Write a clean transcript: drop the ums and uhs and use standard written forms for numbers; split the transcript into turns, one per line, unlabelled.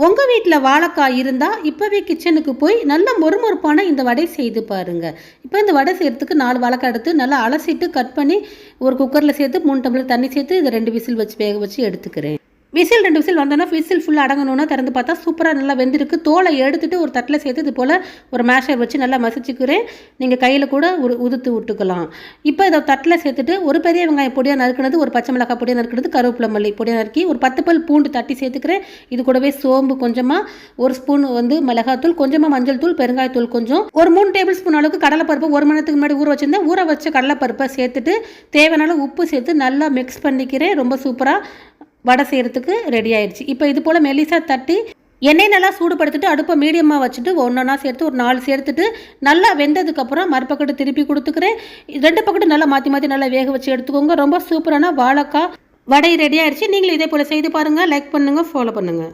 உங்கள் வீட்டில் வாழைக்காய் இருந்தால் இப்போவே கிச்சனுக்கு போய் நல்ல மொறுமொறுப்பான இந்த வடை செய்து பாருங்கள். இப்போ இந்த வடை செய்கிறதுக்கு 4 வாழைக்காய் எடுத்து நல்லா அலசிட்டு கட் பண்ணி ஒரு குக்கரில் சேர்த்து 3 டம்ளர் தண்ணி சேர்த்து இதை 2 விசில் வச்சு வேக வச்சு எடுத்துக்கிறேன். விசில் 2 விசில் வந்தோன்னா விசில் ஃபுல்லாக அடங்கணுன்னா திறந்து பார்த்தா சூப்பராக நல்லா வெந்திருக்கு. தோலை எடுத்துகிட்டு ஒரு தட்டில் சேர்த்து இது போல் ஒரு மேஷர் வச்சு நல்லா மசிச்சுக்கிறேன். நீங்கள் கையில் கூட உதுத்து விட்டுக்கலாம். இப்போ இதை தட்டில் சேர்த்துட்டு ஒரு பெரிய வெங்காயம் பொடியாக நறுக்கினது, ஒரு பச்சை மிளகாய் பொடியாக நறுக்கினது, கருவேப்பிலை மல்லி பொடியாக நறுக்கி, ஒரு 10 பல் பூண்டு தட்டி சேர்த்துக்கிறேன். இது கூடவே சோம்பு கொஞ்சமாக, 1 ஸ்பூன் மிளகாத்தூள், கொஞ்சமாக மஞ்சள் தூள், பெருங்காயத்தூள் கொஞ்சம், ஒரு 3 டேபிள் ஸ்பூன் அளவுக்கு கடலைப்பருப்பு 1 மணி நேரத்துக்கு முன்னாடி ஊற வச்சுருந்தேன். ஊற வச்ச கடலைப்பருப்பை சேர்த்துட்டு தேவையான உப்பு சேர்த்து நல்லா மிக்ஸ் பண்ணிக்கிறேன். ரொம்ப சூப்பராக வடை செய்கிறதுக்கு ரெடி ஆயிடுச்சு. இப்போ இது போல் மெல்லிசாக தட்டி எண்ணெய் நல்லா சூடுபடுத்திட்டு அடுப்பை மீடியமாக வச்சுட்டு ஒன்றா சேர்த்து ஒரு 4 சேர்த்துட்டு நல்லா வெந்ததுக்கப்புறம் மறுபக்கத்து திருப்பி கொடுத்துக்கிறேன். 2 பக்கத்து நல்லா மாற்றி நல்லா வேக வச்சு எடுத்துக்கோங்க. ரொம்ப சூப்பரான வாழைக்காய் வடை ரெடி ஆயிடுச்சு. நீங்களும் இதே போல் செய்து பாருங்கள். லைக் பண்ணுங்கள், ஃபாலோ பண்ணுங்கள்.